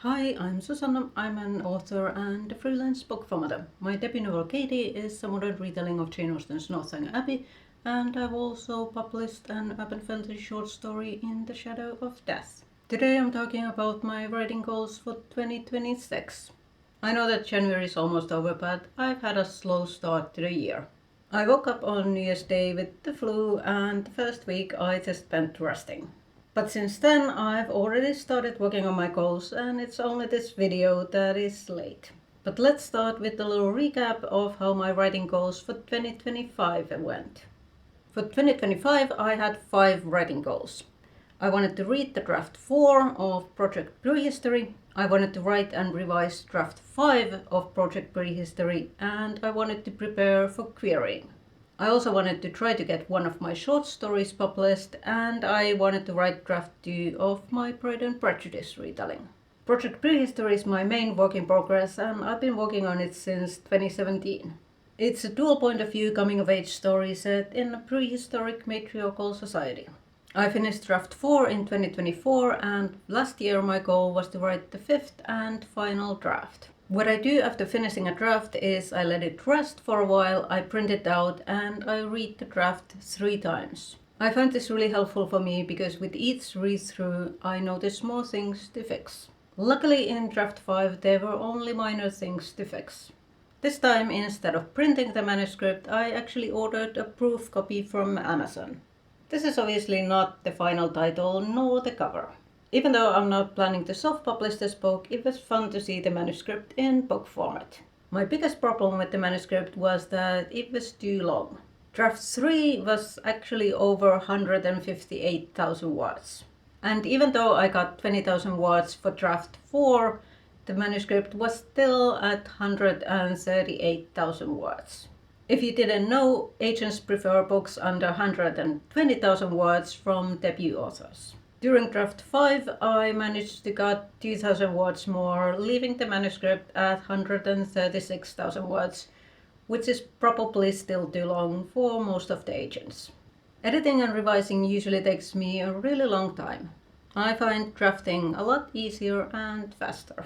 Hi, I'm Susanna. I'm an author and a freelance book formatter. My debut novel Katie is a modern retelling of Jane Austen's Northanger Abbey, and I've also published an urban fantasy short story in the Shadow of Death. Today I'm talking about my writing goals for 2026. I know that January is almost over, but I've had a slow start to the year. I woke up on New Year's Day with the flu, and the first week I just spent resting. But since then I've already started working on my goals, and it's only this video that is late. But let's start with a little recap of how my writing goals for 2025 went. For 2025 I had 5 writing goals. I wanted to read the draft 4 of Project Prehistory, I wanted to write and revise draft 5 of Project Prehistory, and I wanted to prepare for querying. I also wanted to try to get one of my short stories published, and I wanted to write draft 2 of my Pride and Prejudice retelling. Project Prehistory is my main work in progress, and I've been working on it since 2017. It's a dual point of view coming of age story set in a prehistoric matriarchal society. I finished draft 4 in 2024, and last year my goal was to write the 5th and final draft. What I do after finishing a draft is I let it rest for a while, I print it out, and I read the draft 3 times. I find this really helpful for me because with each read through I notice more things to fix. Luckily in draft 5 there were only minor things to fix. This time, instead of printing the manuscript, I actually ordered a proof copy from Amazon. This is obviously not the final title nor the cover. Even though I'm not planning to self-publish this book, it was fun to see the manuscript in book format. My biggest problem with the manuscript was that it was too long. Draft 3 was actually over 158,000 words. And even though I got 20,000 words for draft 4, the manuscript was still at 138,000 words. If you didn't know, agents prefer books under 120,000 words from debut authors. During draft 5, I managed to get 2,000 words more, leaving the manuscript at 136,000 words, which is probably still too long for most of the agents. Editing and revising usually takes me a really long time. I find drafting a lot easier and faster.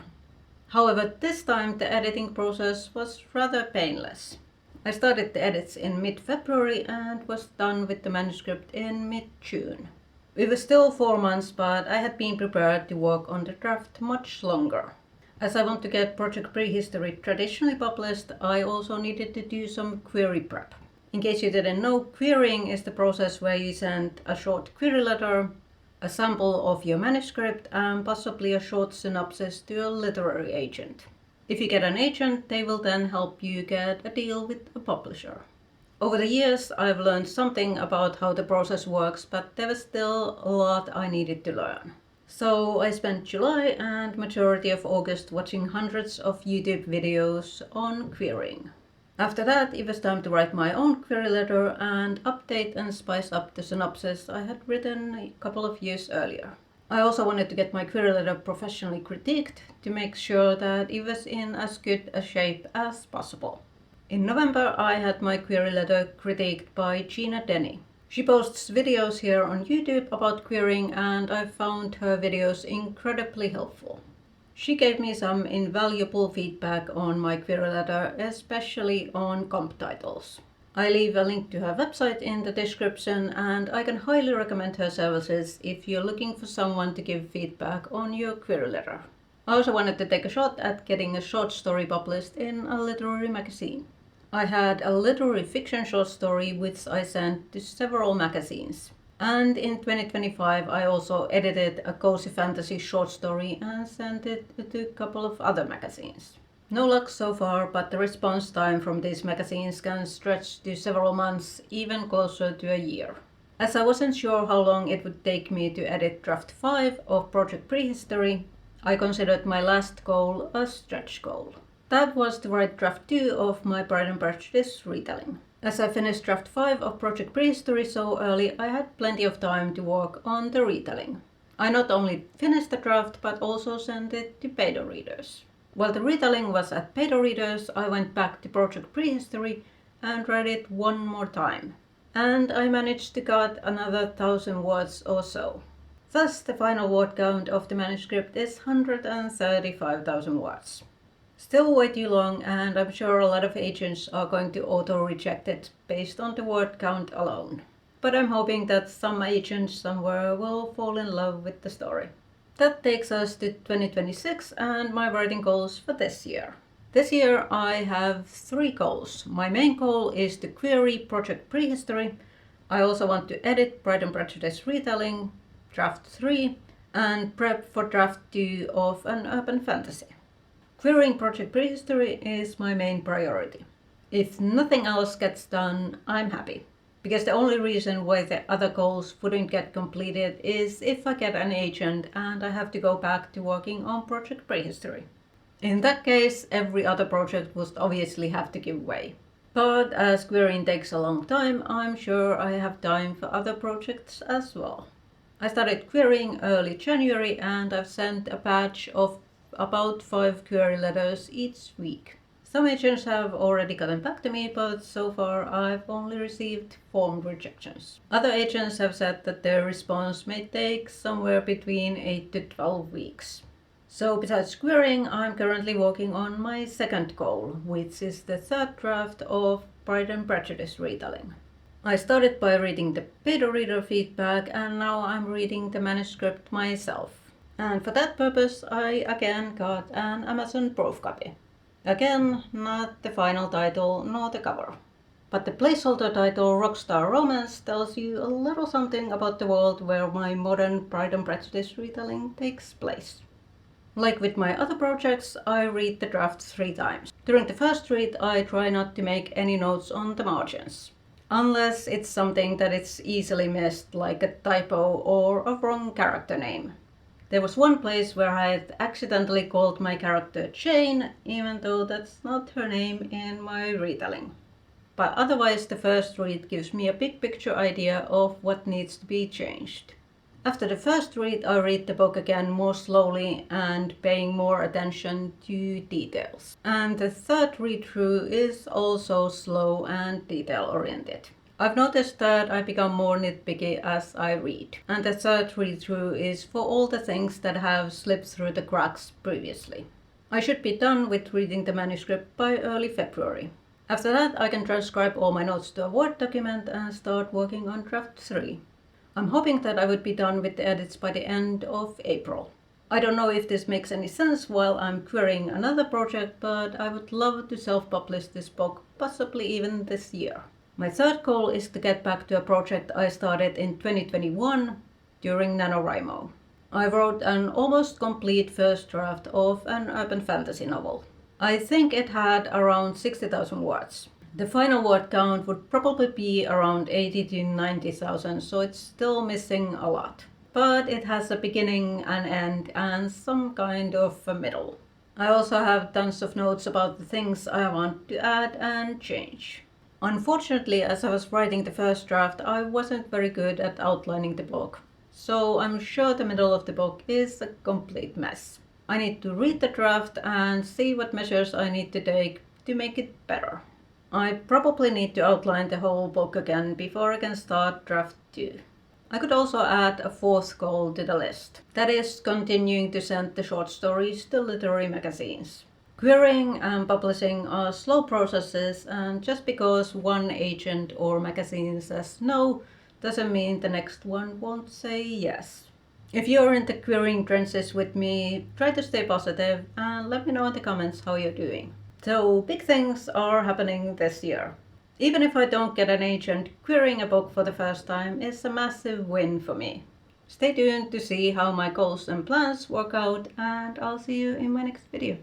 However, this time the editing process was rather painless. I started the edits in mid-February and was done with the manuscript in mid-June. It was still 4 months, but I had been prepared to work on the draft much longer. As I want to get Project Prehistory traditionally published, I also needed to do some query prep. In case you didn't know, querying is the process where you send a short query letter, a sample of your manuscript, and possibly a short synopsis to a literary agent. If you get an agent, they will then help you get a deal with a publisher. Over the years, I've learned something about how the process works, but there was still a lot I needed to learn. So I spent July and majority of August watching hundreds of YouTube videos on querying. After that, it was time to write my own query letter and update and spice up the synopsis I had written a couple of years earlier. I also wanted to get my query letter professionally critiqued to make sure that it was in as good a shape as possible. In November, I had my query letter critiqued by Gina Denny. She posts videos here on YouTube about querying, and I found her videos incredibly helpful. She gave me some invaluable feedback on my query letter, especially on comp titles. I leave a link to her website in the description, and I can highly recommend her services if you're looking for someone to give feedback on your query letter. I also wanted to take a shot at getting a short story published in a literary magazine. I had a literary fiction short story which I sent to several magazines. And in 2025 I also edited a cozy fantasy short story and sent it to a couple of other magazines. No luck so far, but the response time from these magazines can stretch to several months, even closer to a year. As I wasn't sure how long it would take me to edit draft 5 of Project Prehistory, I considered my last goal a stretch goal. That was to write draft 2 of my Pride and Prejudice retelling. As I finished draft 5 of Project Prehistory so early, I had plenty of time to work on the retelling. I not only finished the draft, but also sent it to beta readers. While the retelling was at beta readers, I went back to Project Prehistory and read it one more time. And I managed to cut another 1,000 words or so. Thus, the final word count of the manuscript is 135,000 words. Still way too long, and I'm sure a lot of agents are going to auto-reject it based on the word count alone. But I'm hoping that some agent somewhere will fall in love with the story. That takes us to 2026 and my writing goals for this year. This year I have 3 goals. My main goal is to query Project Prehistory. I also want to edit Pride and Prejudice retelling, draft 3, and prep for draft 2 of an urban fantasy. Querying Project Prehistory is my main priority. If nothing else gets done, I'm happy. Because the only reason why the other goals wouldn't get completed is if I get an agent and I have to go back to working on Project Prehistory. In that case, every other project would obviously have to give way. But as querying takes a long time, I'm sure I have time for other projects as well. I started querying early January and I've sent a batch of about 5 query letters each week. Some agents have already gotten back to me, but so far I've only received formed rejections. Other agents have said that their response may take somewhere between 8 to 12 weeks. So besides querying, I'm currently working on my second goal, which is the 3rd draft of Pride and Prejudice retelling. I started by reading the beta reader feedback and now I'm reading the manuscript myself. And for that purpose I again got an Amazon proof copy. Again, not the final title nor the cover. But the placeholder title Rockstar Romance tells you a little something about the world where my modern Pride and Prejudice retelling takes place. Like with my other projects, I read the draft 3 times. During the first read, I try not to make any notes on the margins. Unless it's something that is easily missed, like a typo or a wrong character name. There was one place where I had accidentally called my character Jane, even though that's not her name in my retelling. But otherwise the first read gives me a big picture idea of what needs to be changed. After the first read I read the book again more slowly and paying more attention to details. And the 3rd read through is also slow and detail oriented. I've noticed that I become more nitpicky as I read, and the 3rd read-through is for all the things that have slipped through the cracks previously. I should be done with reading the manuscript by early February. After that I can transcribe all my notes to a Word document and start working on draft 3. I'm hoping that I would be done with the edits by the end of April. I don't know if this makes any sense while I'm querying another project, but I would love to self-publish this book, possibly even this year. My 3rd goal is to get back to a project I started in 2021 during NaNoWriMo. I wrote an almost complete first draft of an urban fantasy novel. I think it had around 60,000 words. The final word count would probably be around 80 to 90,000, so it's still missing a lot. But it has a beginning, an end, and some kind of a middle. I also have tons of notes about the things I want to add and change. Unfortunately, as I was writing the first draft, I wasn't very good at outlining the book. So I'm sure the middle of the book is a complete mess. I need to read the draft and see what measures I need to take to make it better. I probably need to outline the whole book again before I can start draft 2. I could also add a 4th goal to the list. That is continuing to send the short stories to literary magazines. Querying and publishing are slow processes, and just because one agent or magazine says no, doesn't mean the next one won't say yes. If you're in the querying trenches with me, try to stay positive and let me know in the comments how you're doing. So big things are happening this year. Even if I don't get an agent, querying a book for the first time is a massive win for me. Stay tuned to see how my goals and plans work out, and I'll see you in my next video.